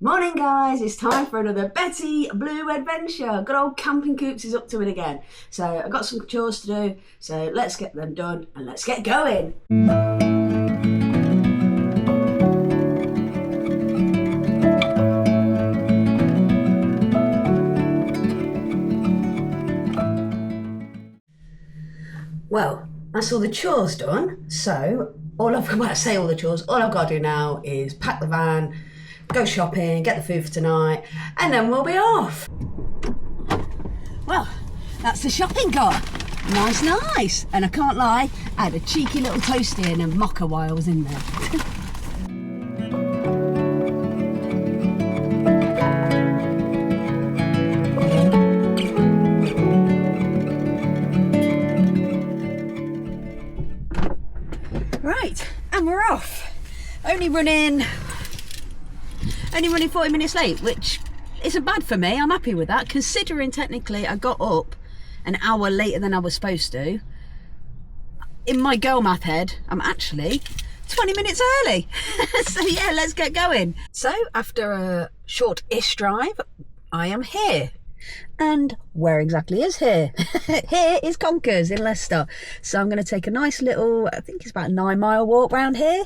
Morning guys, it's time for another Betty Blue adventure. Good old Camping Coops is up to it again. So I've got some chores to do, so let's get them done and let's get going. Well, that's all the chores done. So all I've got to do now is pack the van, go shopping, get the food for tonight, and then we'll be off. Well, that's the shopping cart. Nice. And I can't lie, I had a cheeky little toasty and a mocha while I was in there. Right, and we're off. Only running 40 minutes late, which isn't bad for me. I'm happy with that, considering technically I got up an hour later than I was supposed to. In my girl math head, I'm actually 20 minutes early. So yeah, let's get going. So after a short-ish drive, I am here. And where exactly is here? Here is Conkers in Leicester. So I'm going to take a nice little, I think it's about a 9-mile walk round here.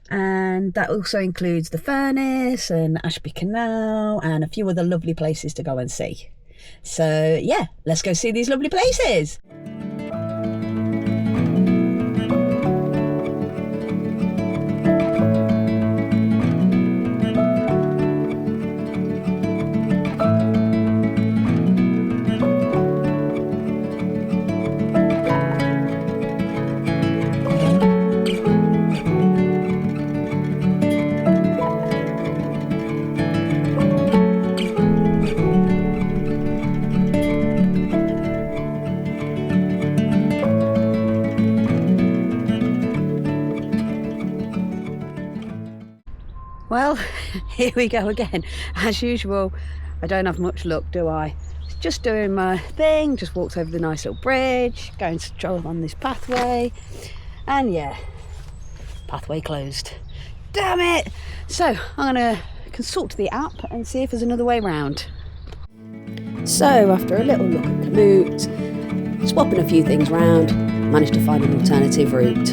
And that also includes the furnace and Ashby Canal and a few other lovely places to go and see. So yeah, let's go see these lovely places. Well, here we go again. As usual, I don't have much luck, do I? Just doing my thing, just walked over the nice little bridge, going to stroll on this pathway, and yeah, pathway closed. Damn it! So, I'm gonna consult the app and see if there's another way round. So, after a little look at Kamoot, swapping a few things round, managed to find an alternative route.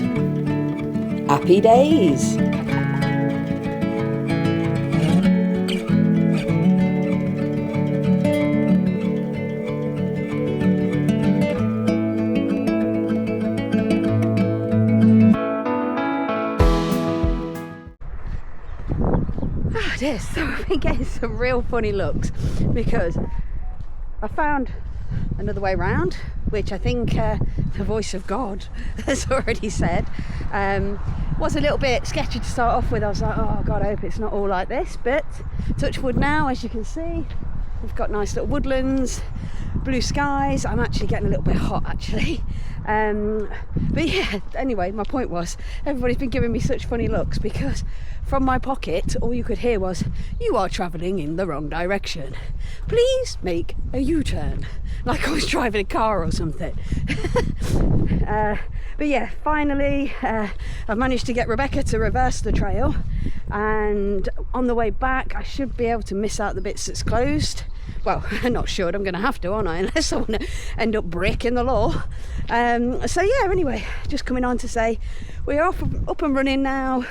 Happy days! So I've been getting some real funny looks because I found another way round, which I think the voice of God has already said was a little bit sketchy to start off with. I was like, oh God, I hope it's not all like this, but touch wood now, as you can see, we've got nice little woodlands, blue skies. I'm actually getting a little bit hot actually. But yeah, anyway, my point was everybody's been giving me such funny looks because from my pocket all you could hear was, "You are travelling in the wrong direction, please make a U-turn," like I was driving a car or something. But yeah, finally I've managed to get Rebecca to reverse the trail, and on the way back I should be able to miss out the bits that's closed. Well, I'm not sure, I'm going to have to, aren't I, unless I want to end up breaking the law. So yeah, anyway, just coming on to say we're up and running now.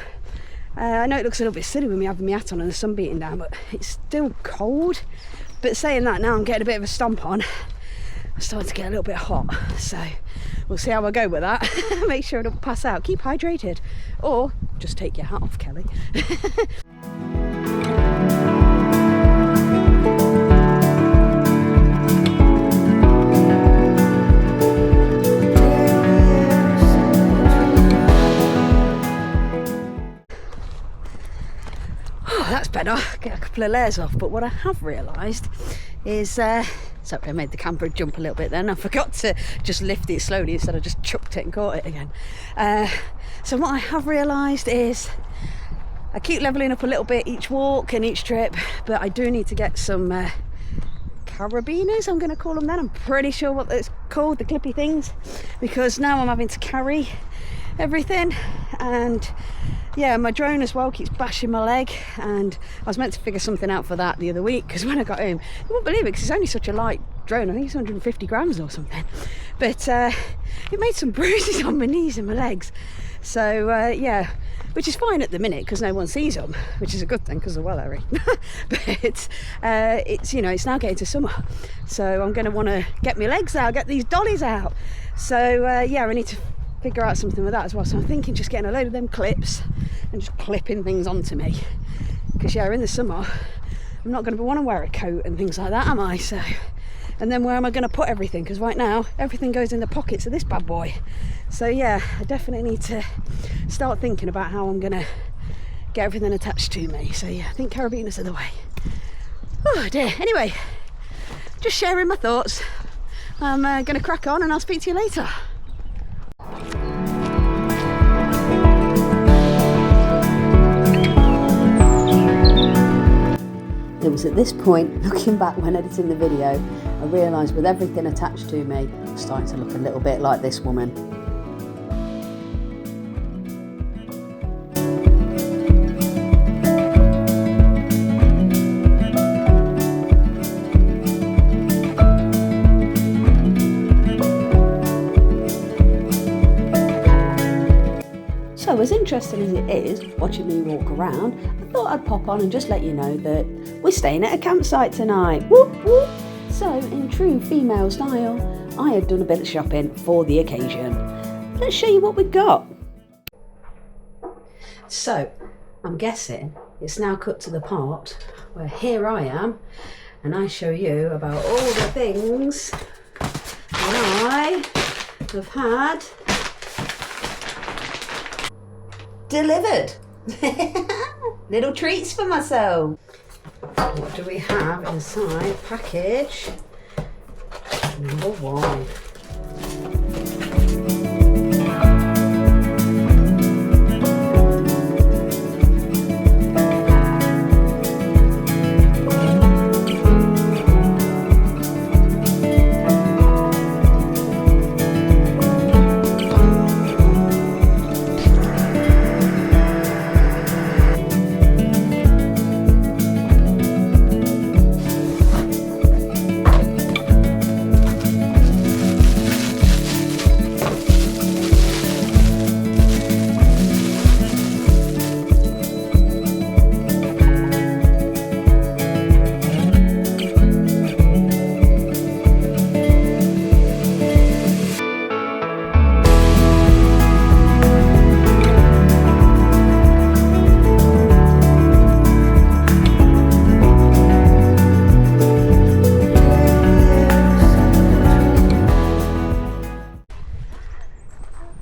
I know it looks a little bit silly with me having my hat on and the sun beating down, but it's still cold. But saying that, now I'm getting a bit of a stomp on. I'm starting to get a little bit hot, so we'll see how I go with that. Make sure I don't pass out. Keep hydrated, or just take your hat off, Kelly. That's better, get a couple of layers off. But what I have realised is, sorry, I made the camera jump a little bit then. I forgot to just lift it slowly instead of just chucked it and caught it again. So what I have realised is I keep levelling up a little bit each walk and each trip, but I do need to get some carabiners, I'm going to call them then. I'm pretty sure what it's called, the clippy things, because now I'm having to carry everything, and yeah, my drone as well keeps bashing my leg, and I was meant to figure something out for that the other week, because when I got home, you won't believe it, because it's only such a light drone. I think it's 150 grams or something, but it made some bruises on my knees and my legs. So yeah, which is fine at the minute because no one sees them, which is a good thing because they're well hairy. But it's, you know, it's now getting to summer, so I'm going to want to get my legs out, get these dollies out. So yeah, I need to figure out something with that as well. So I'm thinking just getting a load of them clips and just clipping things onto me, because yeah, in the summer I'm not going to want to wear a coat and things like that, am I? So, and then where am I going to put everything? Because right now everything goes in the pockets of this bad boy. So yeah, I definitely need to start thinking about how I'm going to get everything attached to me. So yeah, I think carabiners are the way. Oh dear. Anyway, just sharing my thoughts. I'm going to crack on and I'll speak to you later. It was at this point, looking back when editing the video, I realised with everything attached to me, I'm starting to look a little bit like this woman. So as interesting as it is watching me walk around, I thought I'd pop on and just let you know that we're staying at a campsite tonight. Whoop, whoop. So in true female style, I had done a bit of shopping for the occasion. Let's show you what we've got. So I'm guessing it's now cut to the part where here I am and I show you about all the things that I have had delivered. Little treats for myself. What do we have inside package number 1?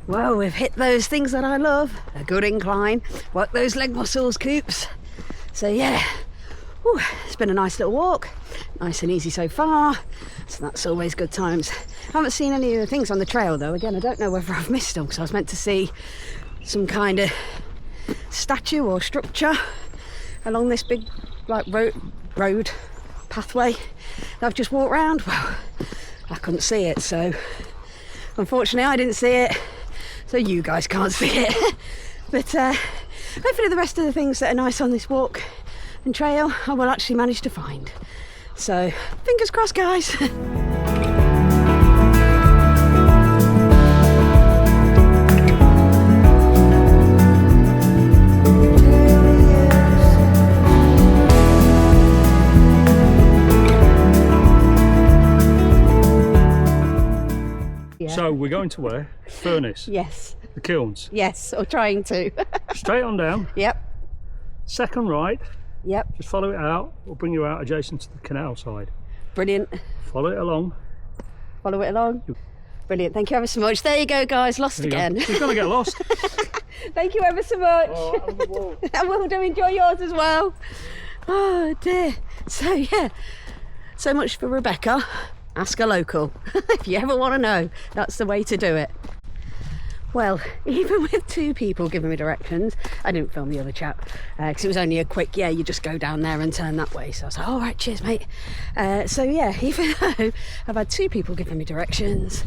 Well, we've hit those things that I love. A good incline, work those leg muscles, Coops. So yeah, whew, it's been a nice little walk. Nice and easy so far. So that's always good times. I haven't seen any of the things on the trail though. Again, I don't know whether I've missed them because I was meant to see some kind of statue or structure along this big like road pathway that I've just walked around. Well, I couldn't see it, so unfortunately I didn't see it. So you guys can't see it. But hopefully the rest of the things that are nice on this walk and trail I will actually manage to find. So fingers crossed, guys. So we're going to where? Furnace? Yes. The kilns? Yes, or trying to. Straight on down. Yep. Second right. Yep. Just follow it out. We'll bring you out adjacent to the canal side. Brilliant. Follow it along. Follow it along. Brilliant. Thank you ever so much. There you go, guys. Lost again. You're going to get lost. Thank you ever so much. Oh, have a good walk. I will do. Enjoy yours as well. Oh dear. So yeah, so much for Rebecca. Ask a local. If you ever want to know, that's the way to do it. Well, even with 2 people giving me directions, I didn't film the other chap because it was only a quick, yeah, you just go down there and turn that way. So I was like, all right, cheers, mate. So yeah, even though I've had 2 people giving me directions,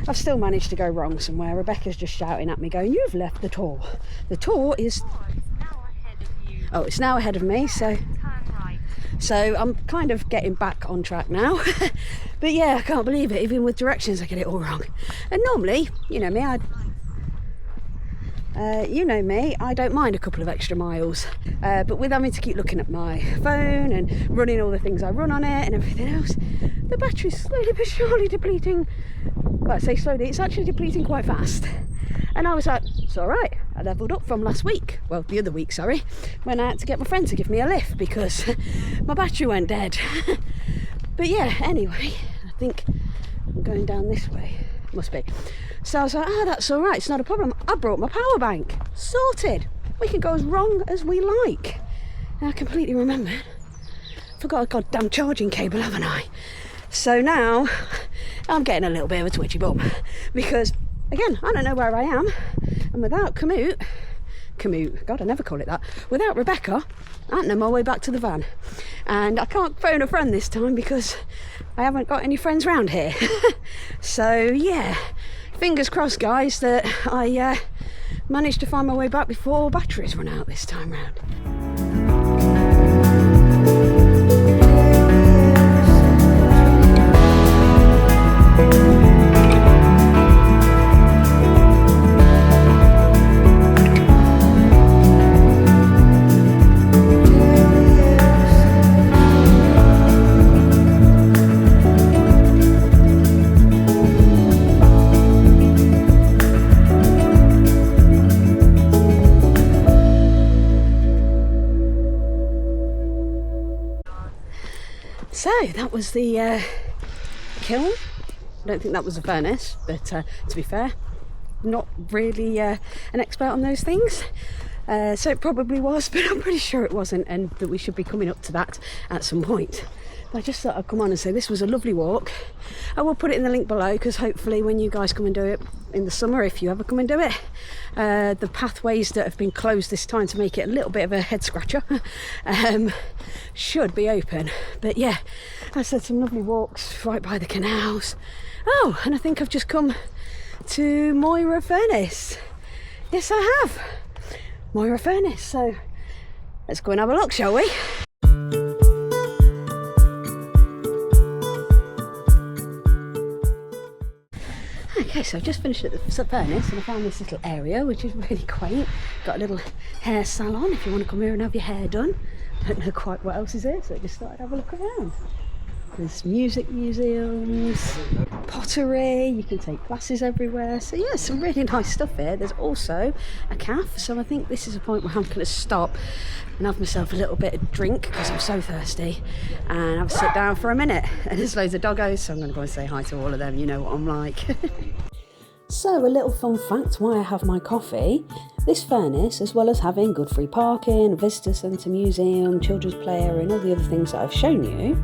I've still managed to go wrong somewhere. Rebecca's just shouting at me going, you've left the tour. The tour is... Oh, it's now ahead of me, so I'm kind of getting back on track now. But yeah, I can't believe it. Even with directions, I get it all wrong. And normally, you know me, I don't mind a couple of extra miles. But with having to keep looking at my phone and running all the things I run on it and everything else, the battery's slowly but surely depleting. Well, I say slowly, it's actually depleting quite fast. And I was like, it's all right. I levelled up from last week. Well, the other week, sorry. When I had to get my friend to give me a lift because my battery went dead. But yeah, anyway, I think I'm going down this way. Must be. So I was like, that's all right. It's not a problem. I brought my power bank. Sorted. We can go as wrong as we like. And I completely remembered. Forgot a goddamn charging cable, haven't I? So now I'm getting a little bit of a twitchy bum because, again, I don't know where I am, and without Kamoot, God, I never call it that, without Rebecca, I don't know my way back to the van. And I can't phone a friend this time because I haven't got any friends round here. So yeah, fingers crossed, guys, that I managed to find my way back before batteries run out this time round. So that was the kiln. I don't think that was a furnace, but to be fair, not really an expert on those things. So it probably was, but I'm pretty sure it wasn't, and that we should be coming up to that at some point. But I just thought I'd come on and say this was a lovely walk. I will put it in the link below because hopefully when you guys come and do it in the summer, if you ever come and do it, the pathways that have been closed this time to make it a little bit of a head scratcher should be open. But yeah, I said some lovely walks right by the canals. Oh, and I think I've just come to Moira Furnace. Yes, I have. Moira Furnace. So let's go and have a look, shall we? Okay, so I've just finished at the furnace and I found this little area which is really quaint. Got a little hair salon if you want to come here and have your hair done. Don't know quite what else is here, so I just thought I'd have a look around. There's music museums, pottery, you can take classes everywhere. So yeah, some really nice stuff here. There's also a cafe, so I think this is a point where I'm going to stop and have myself a little bit of drink because I'm so thirsty and have a sit down for a minute. And there's loads of doggos, so I'm going to go and say hi to all of them. You know what I'm like. So a little fun fact why I have my coffee. This furnace, as well as having good free parking, a visitor centre, museum, children's play area and all the other things that I've shown you,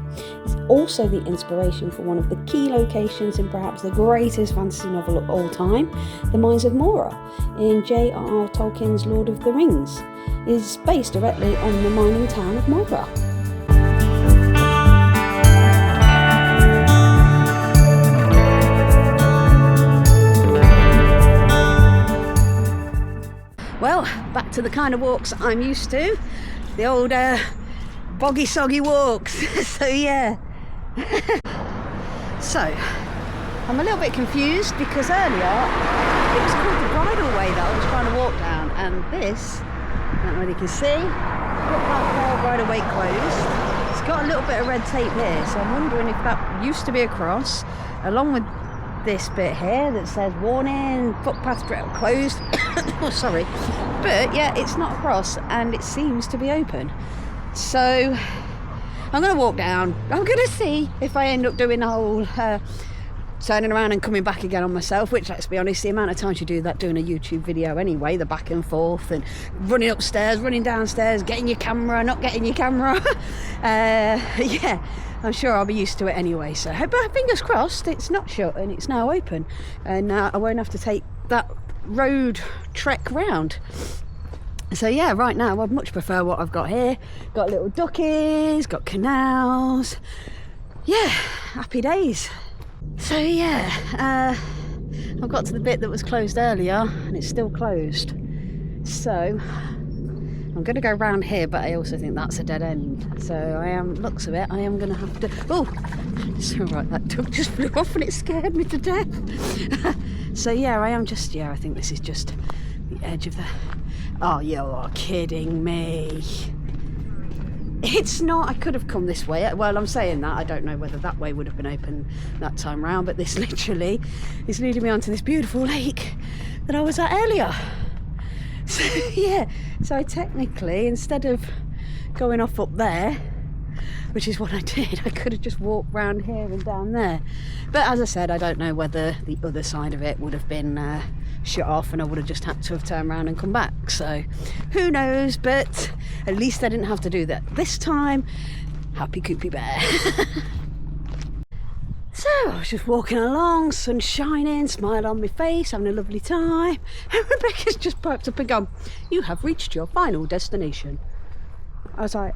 is also the inspiration for one of the key locations in perhaps the greatest fantasy novel of all time, The Mines of Moria, in J.R.R. Tolkien's Lord of the Rings. It is based directly on the mining town of Moria. Well, back to the kind of walks I'm used to. The old boggy soggy walks. So yeah. So, I'm a little bit confused because earlier it was called the bridle way that I was trying to walk down, and this, I don't know whether you can see, footpath bridle way closed. It's got a little bit of red tape here, so I'm wondering if that used to be a cross, along with this bit here that says warning, footpath closed. Oh, sorry, but yeah, it's not across and it seems to be open. So I'm going to walk down. I'm going to see if I end up doing the whole turning around and coming back again on myself, which, let's be honest, the amount of times you do that doing a YouTube video anyway, the back and forth and running upstairs, running downstairs, getting your camera, not getting your camera. Yeah, I'm sure I'll be used to it anyway. So, but fingers crossed, it's not shut and it's now open, and I won't have to take that road trek round. So yeah, right now I'd much prefer what I've got here. Got little duckies, got canals. Yeah, happy days. So yeah, I've got to the bit that was closed earlier and it's still closed. So I'm going to go round here, but I also think that's a dead end. So looks of it, I am going to have to... Oh, it's all right, that duck just flew off and it scared me to death. So yeah, I think this is just the edge of the... Oh, you're kidding me. It's not. I could have come this way. Well, I'm saying that. I don't know whether that way would have been open that time round, but this literally is leading me onto this beautiful lake that I was at earlier. So yeah, so I technically, instead of going off up there, which is what I did, I could have just walked round here and down there. But as I said, I don't know whether the other side of it would have been shut off and I would have just had to have turned around and come back. So who knows, but at least I didn't have to do that this time. Happy Koopy Bear. So I was just walking along, sun shining, smile on my face, having a lovely time, and Rebecca's just piped up and gone, "You have reached your final destination." I was like,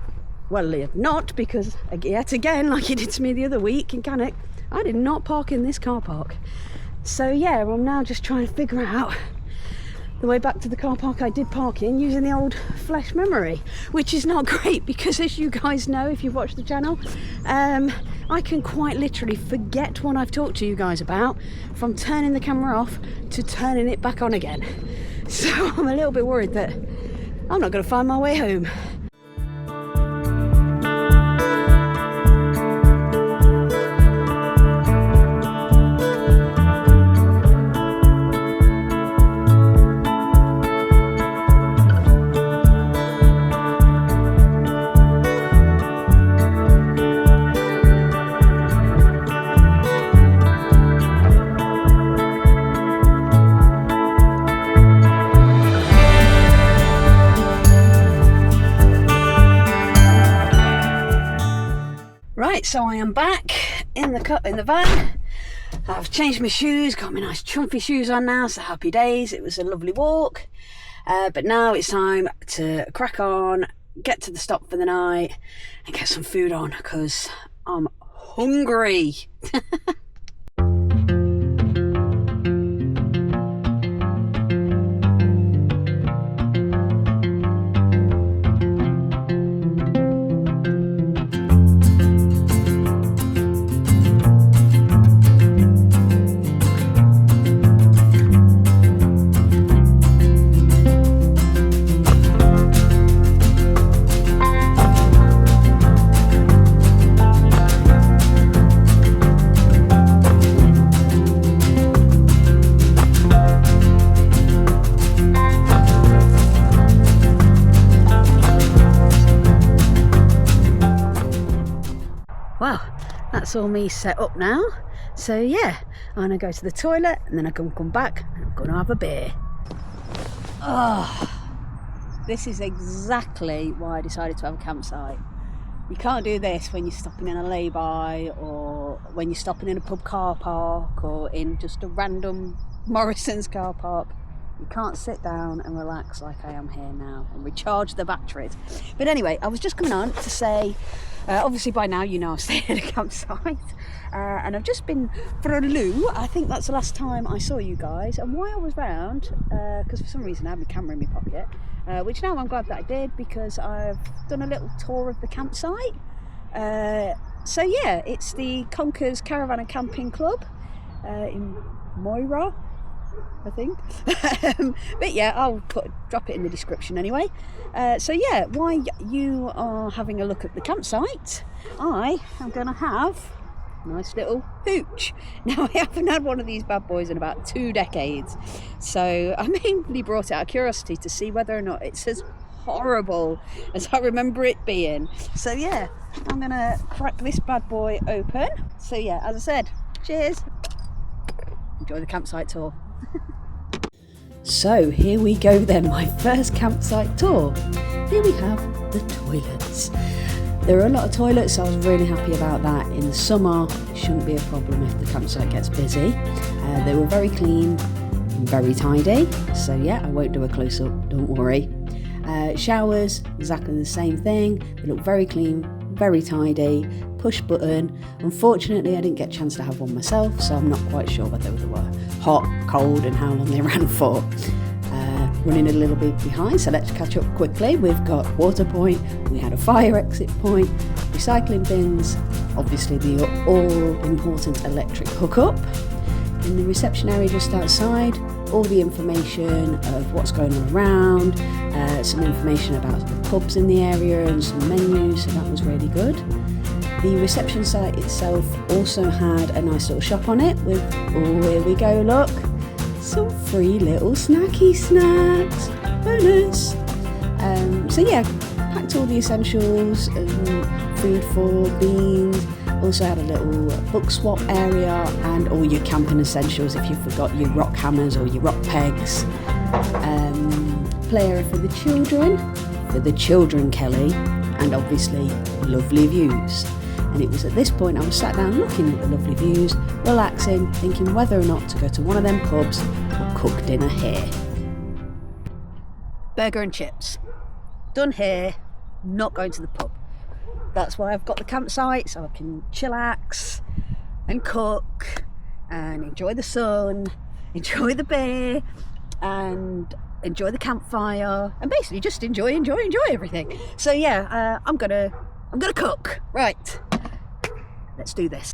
well, not, because yet again, like you did to me the other week in Cannock, I did not park in this car park. So yeah, I'm now just trying to figure out the way back to the car park I did park in using the old flash memory, which is not great because, as you guys know if you've watched the channel, I can quite literally forget what I've talked to you guys about from turning the camera off to turning it back on again. So I'm a little bit worried that I'm not going to find my way home. Right, so I am back in the van. I've changed my shoes, got my nice chumpy shoes on now, so happy days. It was a lovely walk, but now it's time to crack on, get to the stop for the night and get some food on because I'm hungry. Well, that's all me set up now. So yeah, I'm gonna go to the toilet and then I can come back and I'm gonna have a beer. Oh, this is exactly why I decided to have a campsite. You can't do this when you're stopping in a lay-by or when you're stopping in a pub car park or in just a random Morrison's car park. You can't sit down and relax like I am here now and recharge the batteries. But anyway, I was just coming on to say, obviously by now you know I'm staying at a campsite, and I've just been for a loo. I think that's the last time I saw you guys, and why I was round, because for some reason I had my camera in my pocket, which now I'm glad that I did because I've done a little tour of the campsite. So yeah, it's the Conkers Caravan and Camping Club in Moira, I think. But yeah, I'll drop it in the description anyway. So yeah, while you are having a look at the campsite, I am going to have a nice little hooch. Now, I haven't had one of these bad boys in about 2 decades, so I mainly brought it out of curiosity to see whether or not it's as horrible as I remember it being. So yeah, I'm going to crack this bad boy open. So yeah, as I said, cheers. Enjoy the campsite tour. So here we go then, my first campsite tour. Here we have the toilets. There are a lot of toilets, so I was really happy about that. In the summer, it shouldn't be a problem if the campsite gets busy. They were very clean and very tidy, so yeah, I won't do a close-up, don't worry. Showers, exactly the same thing. They look very clean, very tidy, push button. Unfortunately, I didn't get a chance to have one myself, so I'm not quite sure whether they were hot, cold, and how long they ran for. Running a little bit behind, so let's catch up quickly. We've got water point, we had a fire exit point, recycling bins, obviously the all-important electric hookup. In the reception area just outside, all the information of what's going on around, some information about the pubs in the area and some menus, so that was really good. The reception site itself also had a nice little shop on it with, oh, here we go, look, some free little snacky snacks, bonus. So yeah, packed all the essentials, food for beans. Also had a little book swap area and all your camping essentials if you forgot your rock hammers or your rock pegs. Play area for the children, Kelly, and obviously lovely views. And it was at this point I was sat down looking at the lovely views, relaxing, thinking whether or not to go to one of them pubs or cook dinner here. Burger and chips. Done here, not going to the pub. That's why I've got the campsite, so I can chillax and cook and enjoy the sun, enjoy the beer and enjoy the campfire and basically just enjoy everything. So yeah, I'm gonna cook. Right, let's do this.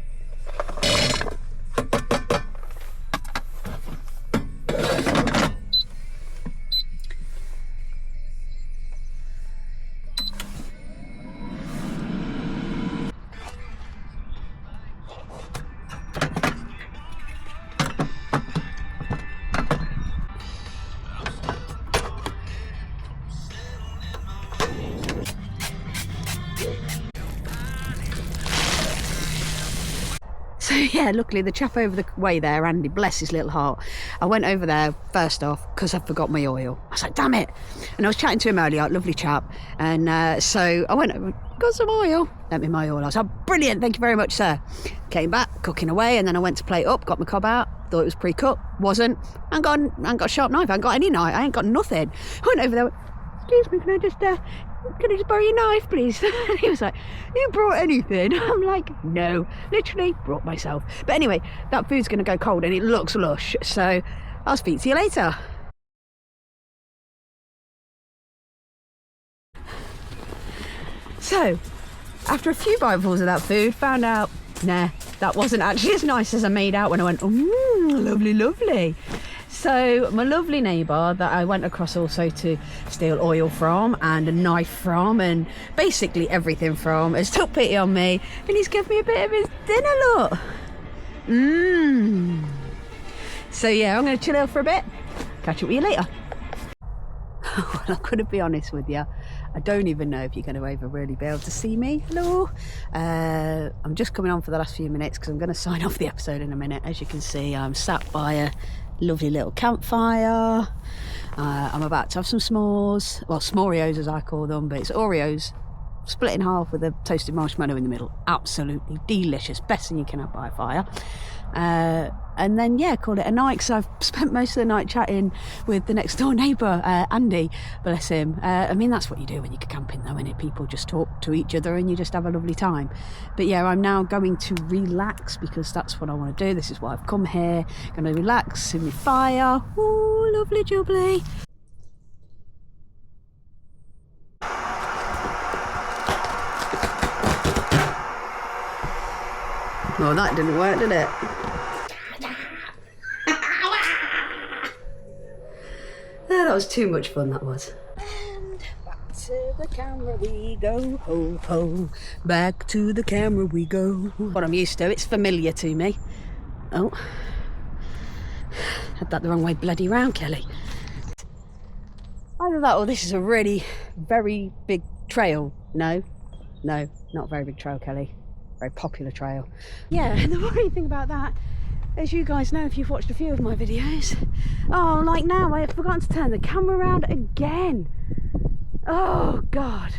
So yeah, luckily the chap over the way there, Andy, bless his little heart, I went over there first off because I forgot my oil. I was like, damn it. And I was chatting to him earlier, lovely chap. And so I went over, got some oil, lent me my oil. I was like, brilliant, thank you very much, sir. Came back, cooking away, and then I went to plate up, got my cob out, thought it was pre-cooked, wasn't. I ain't got a sharp knife, I ain't got any knife, I ain't got nothing. I went over there, excuse me, can I just borrow your knife, please? And he was like, you brought anything? I'm like, no, literally brought myself. But anyway, that food's going to go cold and it looks lush, so I'll speak to you later. So, after a few bitefuls of that food, found out, nah, that wasn't actually as nice as I made out when I went, lovely, lovely. So my lovely neighbour that I went across also to steal oil from and a knife from and basically everything from has took pity on me and he's given me a bit of his dinner, look. So yeah, I'm going to chill out for a bit, catch up with you later. Well, I'm going to be honest with you, I don't even know if you're going to ever really be able to see me. Hello. I'm just coming on for the last few minutes because I'm going to sign off the episode in a minute. As you can see, I'm sat by a lovely little campfire. I'm about to have some s'mores, well, s'moreos as I call them, but it's Oreos split in half with a toasted marshmallow in the middle. Absolutely delicious, best thing you can have by a fire. And then yeah, call it a night because I've spent most of the night chatting with the next door neighbour, Andy, bless him. I mean, that's what you do when you're camping though, innit? People just talk to each other and you just have a lovely time. But yeah, I'm now going to relax because that's what I want to do. This is why I've come here. Going to relax in my fire. Ooh, lovely jubbly. Well, that didn't work, did it? That was too much fun, that was. And back to the camera we go, ho ho. Back to the camera we go. What I'm used to, it's familiar to me. Oh, had that the wrong way bloody round, Kelly. Either that or this is a really very big trail. No, not a very big trail, Kelly. Very popular trail. Yeah, and the worrying thing about that, as you guys know if you've watched a few of my videos, oh, like now I have forgotten to turn the camera around again. Oh God.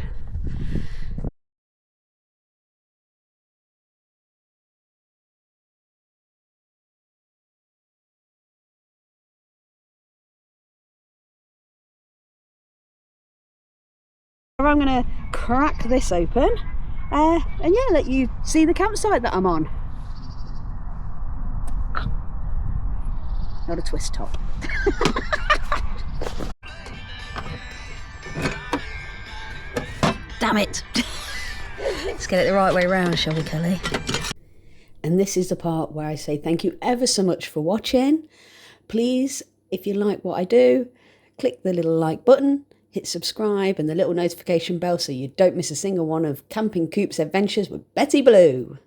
I'm going to crack this open And yeah, let you see the campsite that I'm on. Not a twist top. Damn it! Let's get it the right way round, shall we, Kelly? And this is the part where I say thank you ever so much for watching. Please, if you like what I do, click the little like button, hit subscribe and the little notification bell so you don't miss a single one of Camping Coop's adventures with Betty Blue.